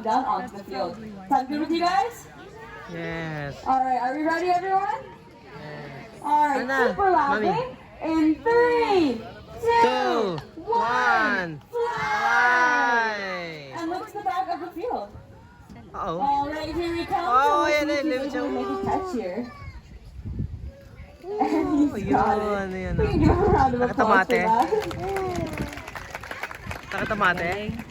come down onto the field. Sound good with you guys? Yes. Alright, are we ready everyone? Yes. Alright, Ana, super loudly. Mami. In 3, 2, 2, 1, 1, fly! fly! And look to the back of the field. Uh-oh. Alright, here he comes. Oh, and yan let's eh, see if lift he's siya. able to make a catch here. Oh, And he's got yun, it. yun, We can give him a round of applause for Nakatamate. that. Nakatamate?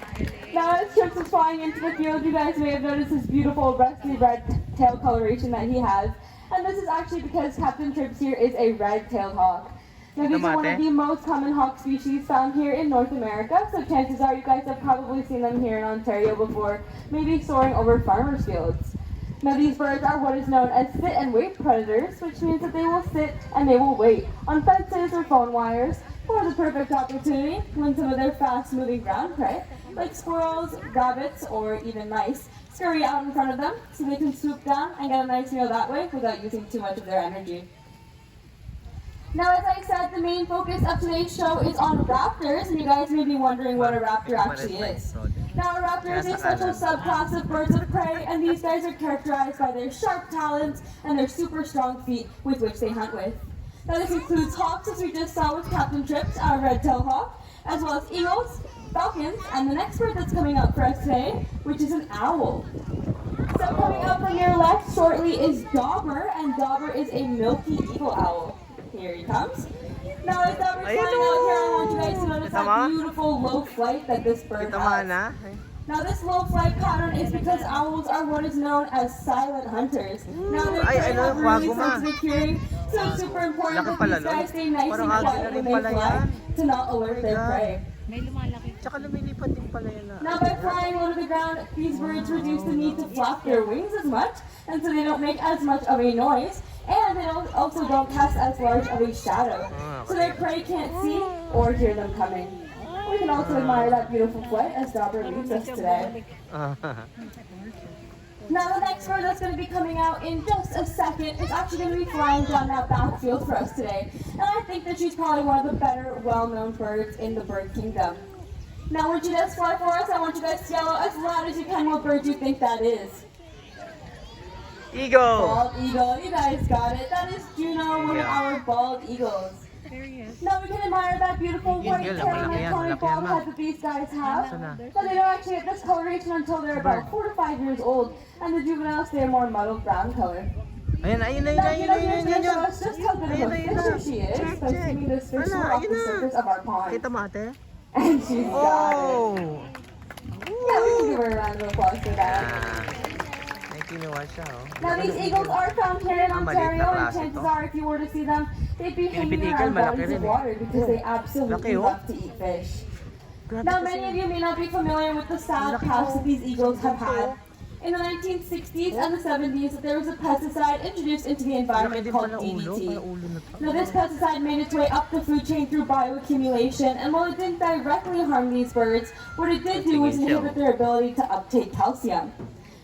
Now as Trips is flying into the field, you guys may have noticed this beautiful rusty red tail coloration that he has. And this is actually because Captain Trips here is a red-tailed hawk. Now these are one of the most common hawk species found here in North America, so chances are you guys have probably seen them here in Ontario before, maybe soaring over farmers' fields. Now these birds are what is known as sit and wait predators, which means that they will sit and they will wait on fences or phone wires for the perfect opportunity when some of their fast-moving ground prey, like squirrels, rabbits, or even mice, scurry out in front of them so they can swoop down and get a nice meal that way without using too much of their energy. Now, as I said, the main focus of today's show is on raptors, and you guys may be wondering what a raptor actually is. Now, a raptor is a special subclass of birds of prey, and these guys are characterized by their sharp talons and their super strong feet with which they hunt with. Now, this includes hawks, as we just saw with Captain Trips, our red-tailed hawk, as well as eagles, falcons, and the next bird that's coming up for us today, which is an owl. So coming up from your left shortly is Dauber, and Dauber is a milky eagle owl. Here he comes. Now as Dauber's flying out here, I want you guys to notice that beautiful low flight that this bird has. Now this low flight pattern is because owls are what is known as silent hunters. Now they have really sensitive hearing, so it's super important that these guys stay nice and quiet when they fly to not alert their prey. Tsaka lumilipad din pala yan ah. Now by flying low to the ground, these birds reduce the need to flap their wings as much, and so they don't make as much of a noise, and they also don't cast as large of a shadow, so their prey can't see or hear them coming. We can also admire that beautiful flight as Dauber leads us today. Now the next bird that's going to be coming out in just a second is actually going to be flying down that backfield for us today. And I think that she's probably one of the better well-known birds in the bird kingdom. Now would you just fly for us? I want you guys to yell as loud as you can what bird you think that is. Eagle! Bald eagle, you guys got it. That is Juno, one of our bald eagles. There he is. Now we can admire that beautiful white tail and iconic bald head that these guys have. But they don't actually get this coloration until they're about 4 to 5 years old, and the juveniles stay a more mottled brown color. Ayun, ayun, Now, ayun, you know, ayun, here's ayun, going to ayun. show us just how good of a fisher she is by swimming this fish off the surface of our pond. Kita mo ate? And she's got it. Oh! Yeah, we can give her a round of applause for that. May kinuha siya oh. Now these eagles are found here in Ah, maliit na Ontario, and klase chances to. are if you were to see them, they'd be hanging Pinipitigan, around malaki bodies rin of eh. water because they absolutely Laki, oh. love to eat fish. Grabe Now kasi. many of you may not be familiar with the sad past that these eagles have had. In the 1960s and the 70s, there was a pesticide introduced into the Laki environment din called pala ulo, DDT. para ulo na to. Now this pesticide made its way up the food chain through bioaccumulation, and while it didn't directly harm these birds, what it did do was inhibit their ability to uptake calcium.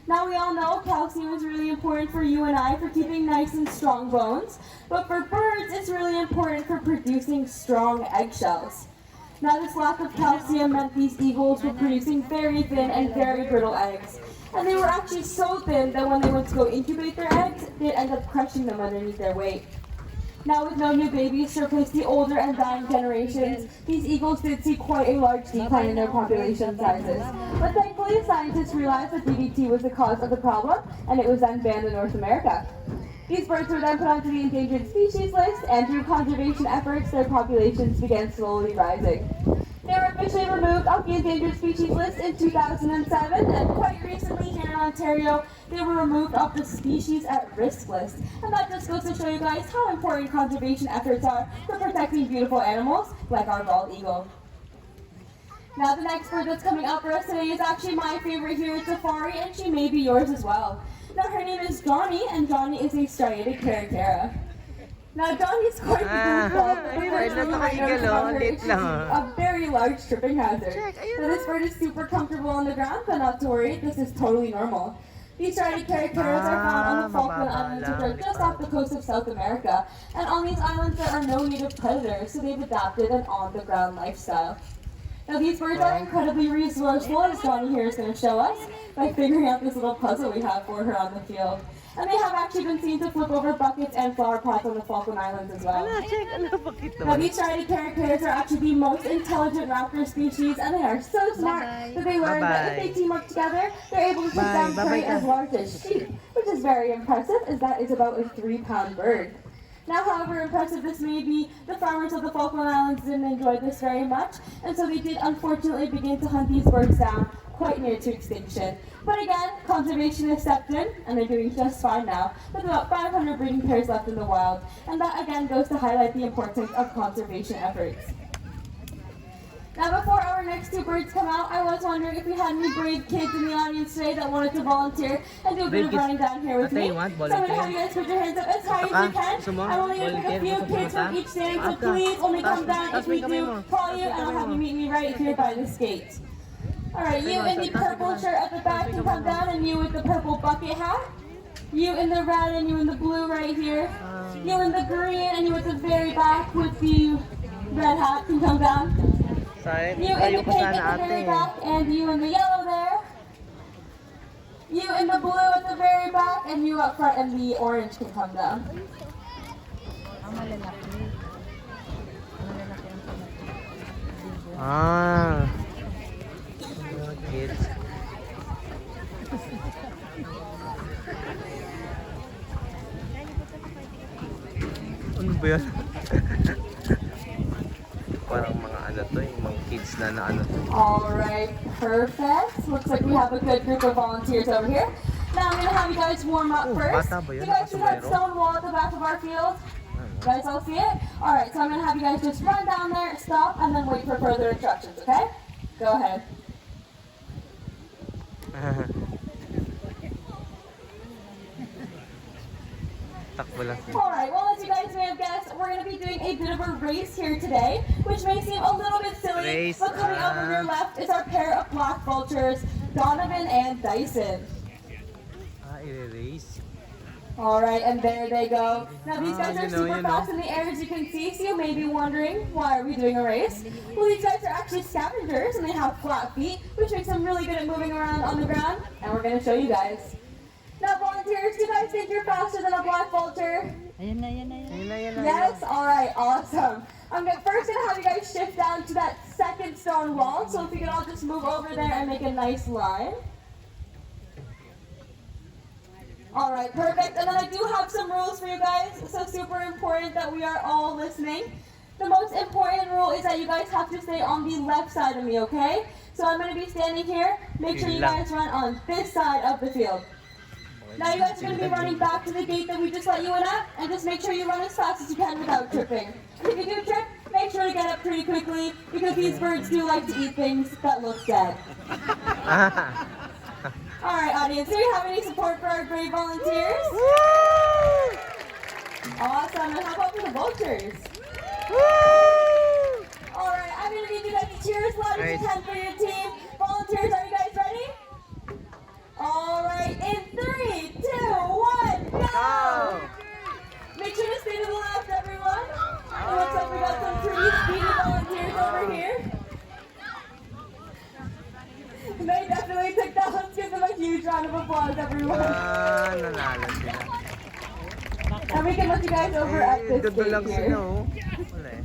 Now we all know calcium is really important for you and I for keeping nice and strong bones, but for birds it's really important for producing strong eggshells. Now this lack of calcium meant these eagles were producing very thin and very brittle eggs. And they were actually so thin that when they went to go incubate their eggs, they'd end up crushing them underneath their weight. Now with no new babies to replace the older and dying generations, these eagles did see quite a large decline in their population sizes. But thankfully, scientists realized that DDT was the cause of the problem, and it was then banned in North America. These birds were then put onto the endangered species list, and through conservation efforts, their populations began slowly rising. They were officially removed off the endangered species list in 2007, and quite recently here in Ontario, they were removed off the species at risk list. And that just goes to show you guys how important conservation efforts are for protecting beautiful animals like our bald eagle. Now the next bird that's coming out for us today is actually my favorite here at Safari, and she may be yours as well. Now her name is Johnny, and Johnny is a striated caracara. Now Johnny's quite beautiful, but the first thing you might notice about her is she's a very large tripping hazard. Now this bird is super comfortable on the ground, but not to worry, this is totally normal. These striated caracaras are found on the Falkland Islands, which are just off the coast of South America. And on these islands there are no native predators, so they've adapted an on-the-ground lifestyle. Now these birds are incredibly resourceful, as Johnny here is going to show us, by figuring out this little puzzle we have for her on the field. And they have actually been seen to flip over buckets and flower pots on the Falkland Islands as well. Now these shiny characters are actually the most intelligent raptor species, and they are so smart that they learned that if they team up together, they're able to take down prey as large as sheep, which is very impressive, as that is about a 3-pound bird. Now, however impressive this may be, the farmers of the Falkland Islands didn't enjoy this very much, and so they did unfortunately begin to hunt these birds down quite near to extinction. But again, conservationists stepped in, and they're doing just fine now, with about 500 breeding pairs left in the wild, and that again goes to highlight the importance of conservation efforts. Now, before our next two birds come out, I was wondering if we had any brave kids in the audience today that wanted to volunteer and do a bit of running down here with me. So I'm going to have you guys put your hands up as high as you can. I'm only going to pick a few kids from each standing, so please only come down if we do call you, and I'll have you meet me right here by the skate. Alright, you in the purple shirt at the back can come down, and you with the purple bucket hat. You in the red and you in the blue right here. You in the green and you at the very back with the red hat can come down. You in the pink at the very back, and you in the yellow there. You in the blue at the very back, and you up front in the orange can come down. Ah, kids. Ano ba yan? Parang mga ano to, yung mga kids na ano to. Alright, perfect. Looks like we have a good group of volunteers over here. Now I'm going to have you guys warm up first. Bata ba You yun? guys see that stone wall at the back of our field? You guys all see it? Alright, so I'm going to have you guys just run down there, stop, and then wait for further instructions, okay? Go ahead. Takbo lang. Alright, well as you guys may have guessed, we're going to be doing a bit of a race here today, which may seem a little bit silly, but coming up on your left is our pair of black vultures, Donovan and Dyson. I-erase. Alright, and there they go. Now these guys are super fast in the air, as you can see, so you may be wondering, why are we doing a race? Well, these guys are actually scavengers, and they have flat feet, which makes them really good at moving around on the ground, and we're going to show you guys. Now volunteers, do you guys think you're faster than a black vulture? Yes? Alright, awesome. I'm first going to have you guys shift down to that second stone wall, so if you can all just move over there and make a nice line. Alright, perfect. And then I do have some rules for you guys, so super important that we are all listening. The most important rule is that you guys have to stay on the left side of me, okay? So I'm going to be standing here. Make sure you guys run on this side of the field. Now you guys are going to be running back to the gate that we just let you in at, and just make sure you run as fast as you can without tripping. And if you do trip, make sure to get up pretty quickly, because these birds do like to eat things that look dead. Alright audience, do we have any support for our brave volunteers? Woo! Awesome, and how about for the vultures? Woo! Alright, I'm going to need you guys to cheer as loud as you can for your team. Volunteers, are you guys ready? Alright, in 3, 2, 1, go! Make sure to stay to the left, everyone. It looks like we got some pretty speedy volunteers over here. They definitely took that. Let's give them a huge round of applause, everyone. Nanalo sila. And we can look you guys over at this Dodo lang gate sila, here. oh. Wala eh.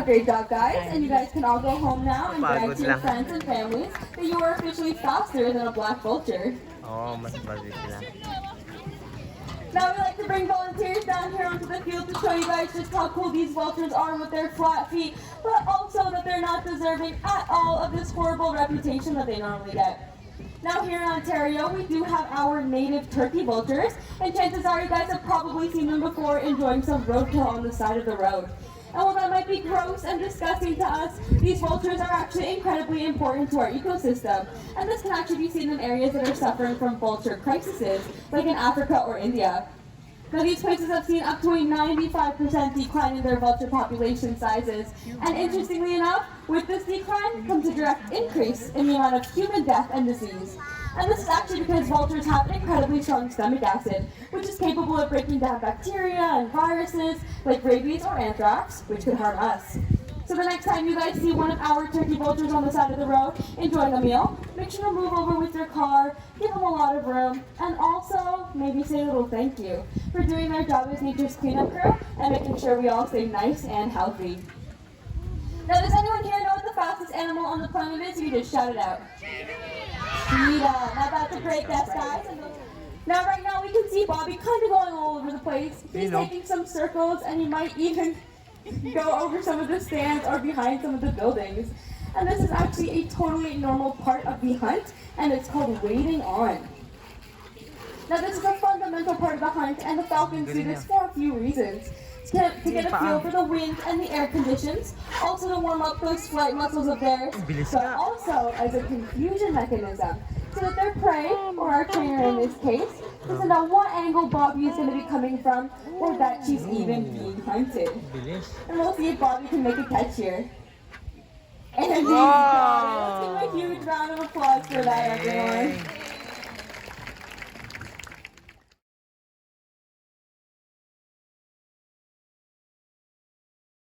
Great job, guys. And you guys can all go home now and brag Pagod to your lang. friends and families that you are officially faster than a black vulture. Oo, mas bagay sila. Now we like to bring volunteers down here onto the field to show you guys just how cool these vultures are with their flat feet, but also that they're not deserving at all of this horrible reputation that they normally get. Now here in Ontario, we do have our native turkey vultures, and chances are you guys have probably seen them before enjoying some roadkill on the side of the road. And while that might be gross and disgusting to us, these vultures are actually incredibly important to our ecosystem. And this can actually be seen in areas that are suffering from vulture crises, like in Africa or India. Now these places have seen up to a 95% decline in their vulture population sizes. And interestingly enough, with this decline comes a direct increase in the amount of human death and disease. And this is actually because vultures have an incredibly strong stomach acid, which is capable of breaking down bacteria and viruses like rabies or anthrax, which could harm us. So the next time you guys see one of our turkey vultures on the side of the road enjoying a meal, make sure to move over with your car, give them a lot of room, and also maybe say a little thank you for doing their job as nature's cleanup crew and making sure we all stay nice and healthy. Now, does anyone here know what the fastest animal on the planet is? You just shout it out. Cheetah. Now that's a great guess, guys. Now, right now, we can see Bobby kind of going all over the place. He's taking some circles, and he might even go over some of the stands or behind some of the buildings. And this is actually a totally normal part of the hunt, and it's called waiting on. Now, this is a fundamental part of the hunt, and the falcons do this for a few reasons. To get a feel for the wind and the air conditions, also to warm up those flight muscles of theirs, but also as a confusion mechanism, so that their prey, or our trainer in this case, doesn't know what angle Bobby is going to be coming from, or that she's even being hunted. And we'll see if Bobby can make a catch here. And he's got it. Let's give him a huge round of applause for that, everyone.